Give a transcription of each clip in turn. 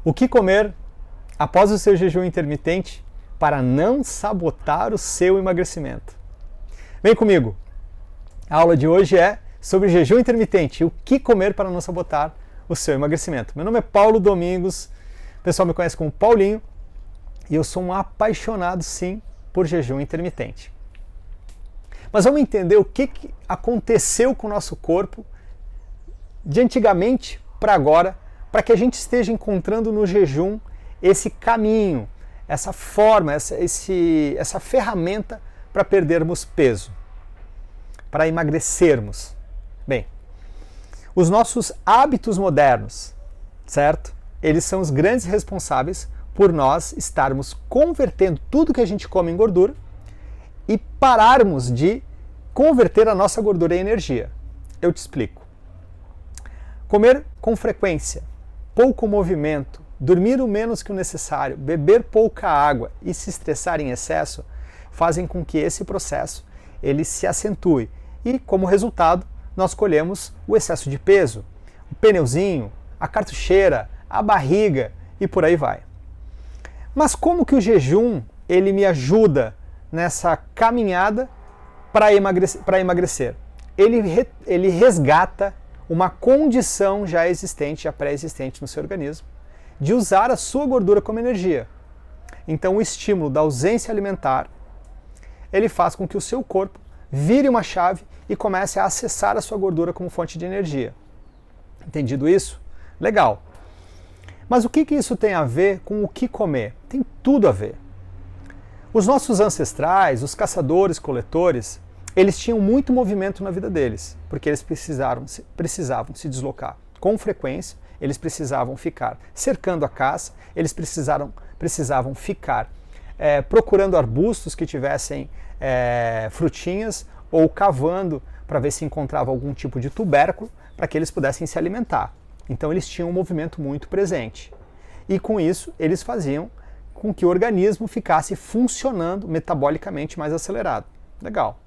O que comer após o seu jejum intermitente para não sabotar o seu emagrecimento? Vem comigo! A aula de hoje é sobre jejum intermitente, o que comer para não sabotar o seu emagrecimento. Meu nome é Paulo Domingos, o pessoal me conhece como Paulinho, e eu sou um apaixonado, sim, por jejum intermitente. Mas vamos entender o que aconteceu com o nosso corpo de antigamente para agora, para que a gente esteja encontrando no jejum esse caminho, essa forma, essa ferramenta para perdermos peso, para emagrecermos. Bem, os nossos hábitos modernos, certo? Eles são os grandes responsáveis por nós estarmos convertendo tudo que a gente come em gordura e pararmos de converter a nossa gordura em energia. Eu te explico. Comer com frequência, pouco movimento, dormir o menos que o necessário, beber pouca água e se estressar em excesso fazem com que esse processo ele se acentue e, como resultado, nós colhemos o excesso de peso, o pneuzinho, a cartucheira, a barriga e por aí vai. Mas como que o jejum ele me ajuda nessa caminhada para emagrecer? Ele resgata uma condição já existente, já pré-existente no seu organismo, de usar a sua gordura como energia. Então o estímulo da ausência alimentar, ele faz com que o seu corpo vire uma chave e comece a acessar a sua gordura como fonte de energia. Entendido isso? Legal. Mas o que isso tem a ver com o que comer? Tem tudo a ver. Os nossos ancestrais, os caçadores-coletores, eles tinham muito movimento na vida deles, porque eles precisavam se deslocar com frequência, eles precisavam ficar cercando a caça, eles precisavam ficar procurando arbustos que tivessem frutinhas ou cavando para ver se encontrava algum tipo de tubérculo para que eles pudessem se alimentar. Então eles tinham um movimento muito presente. E com isso eles faziam com que o organismo ficasse funcionando metabolicamente mais acelerado. Legal.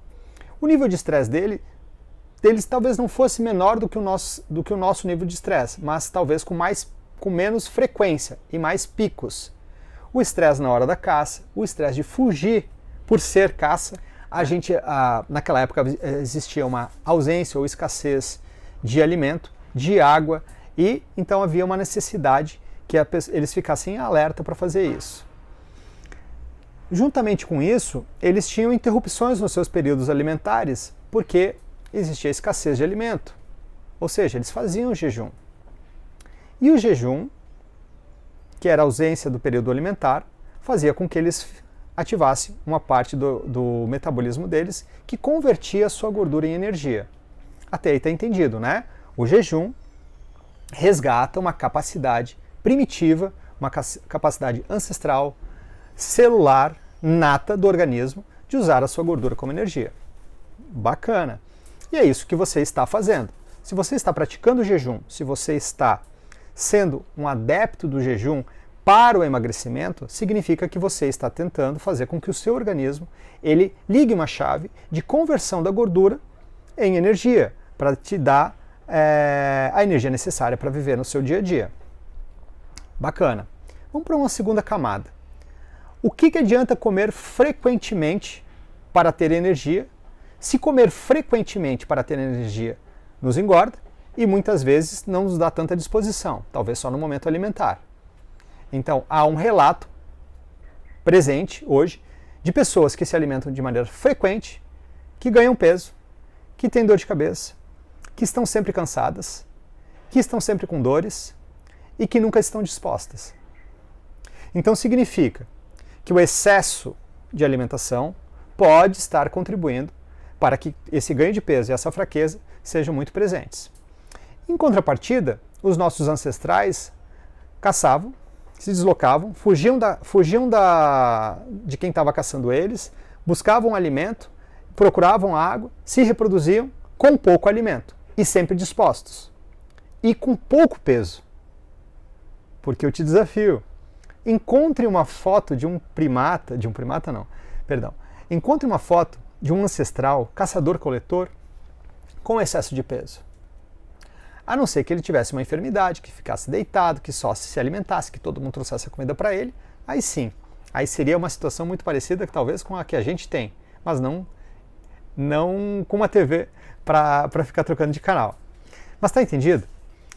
O nível de estresse deles talvez não fosse menor do que o nosso nível de estresse, mas talvez com menos frequência e mais picos. O estresse na hora da caça, o estresse de fugir por ser caça. Naquela época existia uma ausência ou escassez de alimento, de água, e então havia uma necessidade que eles ficassem em alerta para fazer isso. Juntamente com isso, eles tinham interrupções nos seus períodos alimentares, porque existia escassez de alimento. Ou seja, eles faziam jejum. E o jejum, que era a ausência do período alimentar, fazia com que eles ativassem uma parte do metabolismo deles que convertia a sua gordura em energia. Até aí está entendido, né? O jejum resgata uma capacidade primitiva, uma capacidade ancestral, celular, nata do organismo de usar a sua gordura como energia. Bacana! E é isso que você está fazendo. Se você está praticando o jejum, se você está sendo um adepto do jejum para o emagrecimento, significa que você está tentando fazer com que o seu organismo ele ligue uma chave de conversão da gordura em energia, para te dar a energia necessária para viver no seu dia a dia. Bacana. Vamos para uma segunda camada. O que adianta comer frequentemente para ter energia? Se comer frequentemente para ter energia nos engorda e muitas vezes não nos dá tanta disposição, talvez só no momento alimentar. Então há um relato presente hoje de pessoas que se alimentam de maneira frequente, que ganham peso, que têm dor de cabeça, que estão sempre cansadas, que estão sempre com dores e que nunca estão dispostas. Então significa que o excesso de alimentação pode estar contribuindo para que esse ganho de peso e essa fraqueza sejam muito presentes. Em contrapartida, os nossos ancestrais caçavam, se deslocavam, fugiam de quem estava caçando eles, buscavam alimento, procuravam água, se reproduziam com pouco alimento e sempre dispostos. E com pouco peso. Porque eu te desafio, encontre uma foto de um primata, encontre uma foto de um ancestral caçador-coletor com excesso de peso. A não ser que ele tivesse uma enfermidade, que ficasse deitado, que só se alimentasse, que todo mundo trouxesse a comida para ele, aí sim. Aí seria uma situação muito parecida talvez com a que a gente tem, mas não com uma TV para ficar trocando de canal. Mas está entendido?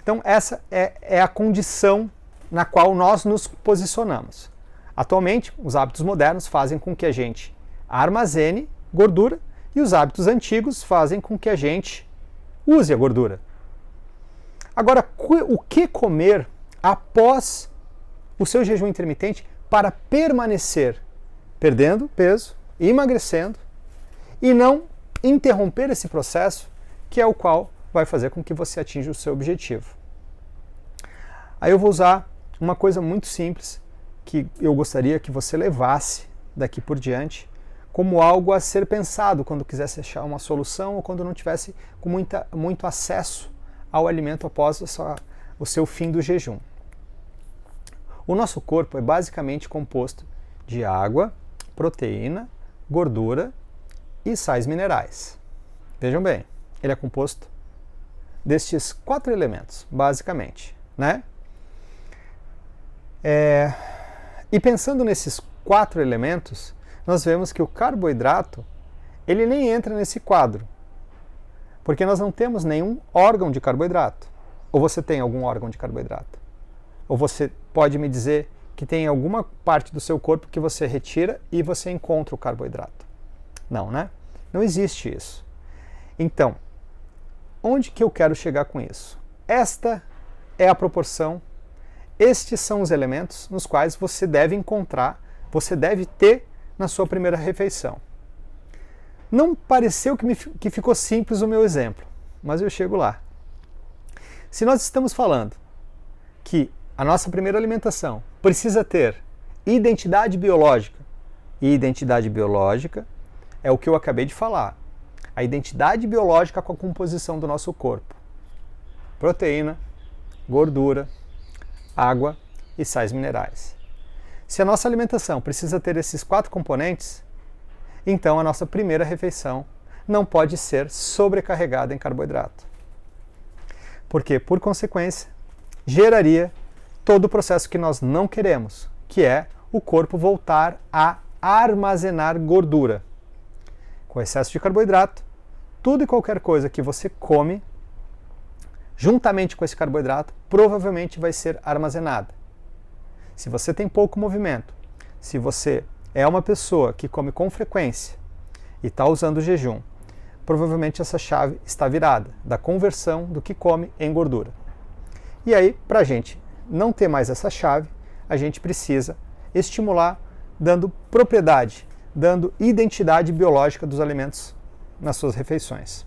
Então essa é a condição na qual nós nos posicionamos. Atualmente, os hábitos modernos fazem com que a gente armazene gordura e os hábitos antigos fazem com que a gente use a gordura. Agora, o que comer após o seu jejum intermitente para permanecer perdendo peso, emagrecendo e não interromper esse processo, que é o qual vai fazer com que você atinja o seu objetivo? Aí eu vou usar uma coisa muito simples que eu gostaria que você levasse daqui por diante como algo a ser pensado quando quisesse achar uma solução ou quando não tivesse com muito acesso ao alimento após o seu fim do jejum. O nosso corpo é basicamente composto de água, proteína, gordura e sais minerais. Vejam bem, ele é composto destes 4 elementos, basicamente, né? E pensando nesses 4 elementos, nós vemos que o carboidrato, ele nem entra nesse quadro, porque nós não temos nenhum órgão de carboidrato. Ou você tem algum órgão de carboidrato? Ou você pode me dizer que tem alguma parte do seu corpo que você retira e você encontra o carboidrato? Não, né? Não existe isso. Então, onde que eu quero chegar com isso? Esta é a proporção, estes são os elementos nos quais você deve encontrar, você deve ter na sua primeira refeição. Não pareceu que ficou simples o meu exemplo, mas eu chego lá. Se nós estamos falando que a nossa primeira alimentação precisa ter identidade biológica, e identidade biológica é o que eu acabei de falar, a identidade biológica com a composição do nosso corpo: proteína, gordura, água e sais minerais. Se a nossa alimentação precisa ter esses 4 componentes, então a nossa primeira refeição não pode ser sobrecarregada em carboidrato. Porque, por consequência, geraria todo o processo que nós não queremos, que é o corpo voltar a armazenar gordura. Com excesso de carboidrato, tudo e qualquer coisa que você come, juntamente com esse carboidrato, provavelmente vai ser armazenada. Se você tem pouco movimento, se você é uma pessoa que come com frequência e está usando o jejum, provavelmente essa chave está virada da conversão do que come em gordura. E aí, para a gente não ter mais essa chave, a gente precisa estimular dando propriedade, dando identidade biológica dos alimentos nas suas refeições.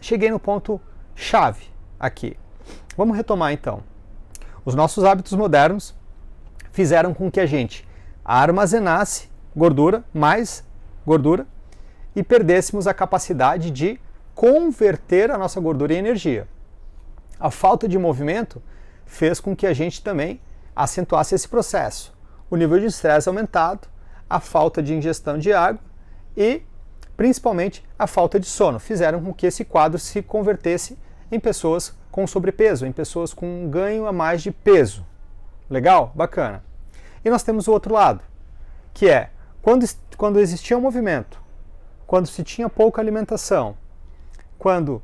Cheguei no ponto chave aqui. Vamos retomar então. Os nossos hábitos modernos fizeram com que a gente armazenasse gordura, mais gordura, e perdêssemos a capacidade de converter a nossa gordura em energia. A falta de movimento fez com que a gente também acentuasse esse processo. O nível de estresse aumentado, a falta de ingestão de água e, principalmente, a falta de sono fizeram com que esse quadro se convertesse em pessoas com sobrepeso, em pessoas com um ganho a mais de peso. Legal? Bacana. E nós temos o outro lado, que é quando existia um movimento, quando se tinha pouca alimentação, quando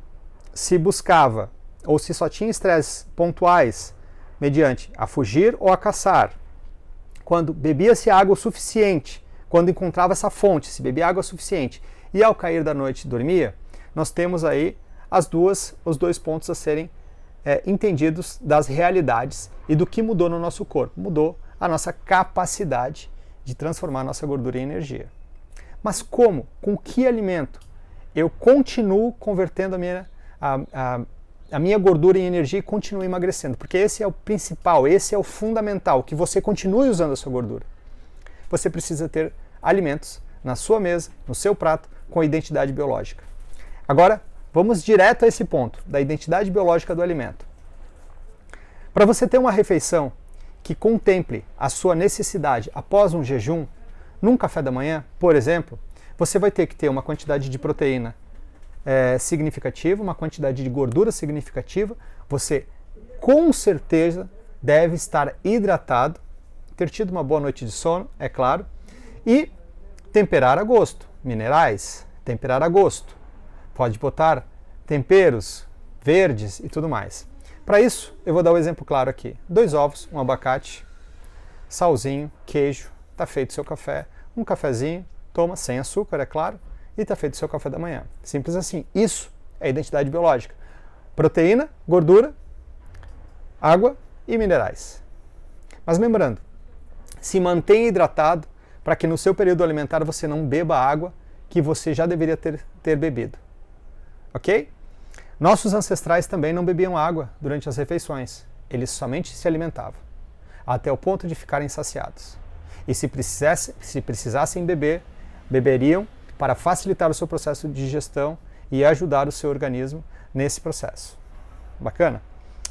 se buscava ou se só tinha estresses pontuais mediante a fugir ou a caçar, quando bebia-se água o suficiente, quando encontrava essa fonte, se bebia água suficiente e ao cair da noite dormia, nós temos aí os dois pontos a serem entendidos das realidades e do que mudou no nosso corpo. Mudou a nossa capacidade de transformar a nossa gordura em energia. Mas como? Com que alimento eu continuo convertendo a minha gordura em energia e continuo emagrecendo? Porque esse é o principal, esse é o fundamental, que você continue usando a sua gordura. Você precisa ter alimentos na sua mesa, no seu prato, com identidade biológica. Agora, vamos direto a esse ponto, da identidade biológica do alimento. Para você ter uma refeição que contemple a sua necessidade após um jejum, num café da manhã, por exemplo, você vai ter que ter uma quantidade de proteína significativa, uma quantidade de gordura significativa, você com certeza deve estar hidratado, ter tido uma boa noite de sono, é claro, e temperar a gosto, minerais, temperar a gosto. Pode botar temperos verdes e tudo mais. Para isso, eu vou dar um exemplo claro aqui. 2 ovos, um abacate, salzinho, queijo, tá feito o seu café, um cafezinho, toma sem açúcar, é claro, e tá feito o seu café da manhã. Simples assim. Isso é identidade biológica. Proteína, gordura, água e minerais. Mas lembrando, se mantenha hidratado para que no seu período alimentar você não beba água que você já deveria ter bebido. Ok? Nossos ancestrais também não bebiam água durante as refeições. Eles somente se alimentavam, até o ponto de ficarem saciados. E se precisassem beber, beberiam para facilitar o seu processo de digestão e ajudar o seu organismo nesse processo. Bacana?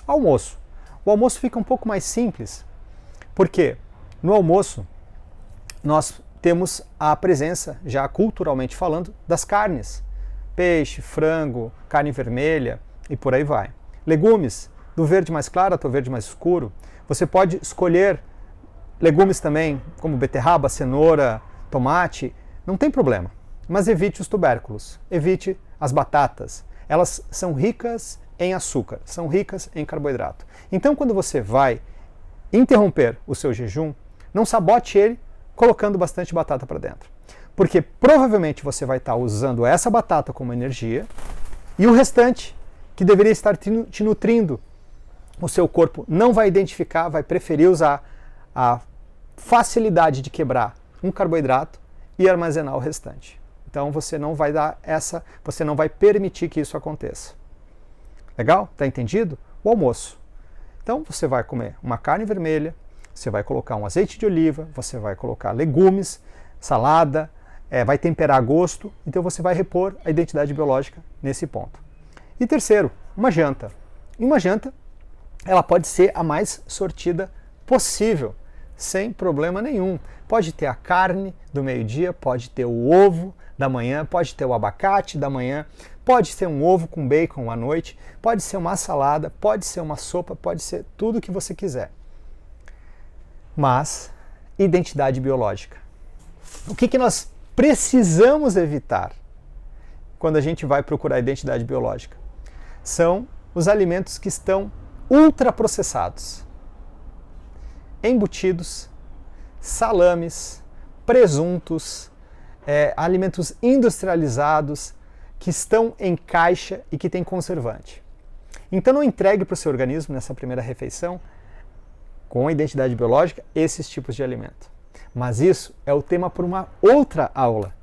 Almoço. O almoço fica um pouco mais simples, porque no almoço nós temos a presença, já culturalmente falando, das carnes. Peixe, frango, carne vermelha e por aí vai. Legumes, do verde mais claro até o verde mais escuro. Você pode escolher legumes também, como beterraba, cenoura, tomate, não tem problema. Mas evite os tubérculos, evite as batatas. Elas são ricas em açúcar, são ricas em carboidrato. Então, quando você vai interromper o seu jejum, não sabote ele colocando bastante batata para dentro. Porque provavelmente você vai estar usando essa batata como energia e o restante, que deveria estar te nutrindo, o seu corpo não vai identificar, vai preferir usar a facilidade de quebrar um carboidrato e armazenar o restante. Então você não vai você não vai permitir que isso aconteça. Legal? Tá entendido? O almoço. Então você vai comer uma carne vermelha, você vai colocar um azeite de oliva, você vai colocar legumes, salada, vai temperar a gosto, então você vai repor a identidade biológica nesse ponto. E terceiro, uma janta. E uma janta, ela pode ser a mais sortida possível, sem problema nenhum. Pode ter a carne do meio-dia, pode ter o ovo da manhã, pode ter o abacate da manhã, pode ser um ovo com bacon à noite, pode ser uma salada, pode ser uma sopa, pode ser tudo o que você quiser. Mas, identidade biológica. O que nós precisamos evitar quando a gente vai procurar identidade biológica? São os alimentos que estão ultraprocessados. Embutidos, salames, presuntos, alimentos industrializados que estão em caixa e que têm conservante. Então não entregue para o seu organismo nessa primeira refeição, com a identidade biológica, esses tipos de alimento. Mas isso é o tema para uma outra aula,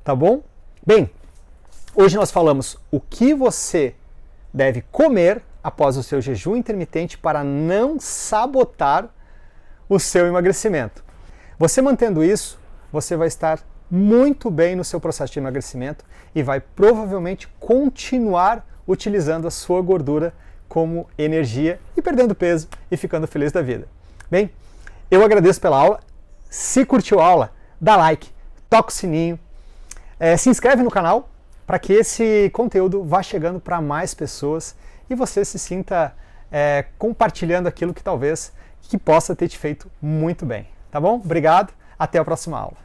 tá bom? Bem, hoje nós falamos o que você deve comer após o seu jejum intermitente para não sabotar o seu emagrecimento. Você mantendo isso, você vai estar muito bem no seu processo de emagrecimento e vai provavelmente continuar utilizando a sua gordura como energia e perdendo peso e ficando feliz da vida. Bem, eu agradeço pela aula. Se curtiu a aula, dá like, toca o sininho, se inscreve no canal para que esse conteúdo vá chegando para mais pessoas e você se sinta compartilhando aquilo que talvez que possa ter te feito muito bem. Tá bom? Obrigado, até a próxima aula.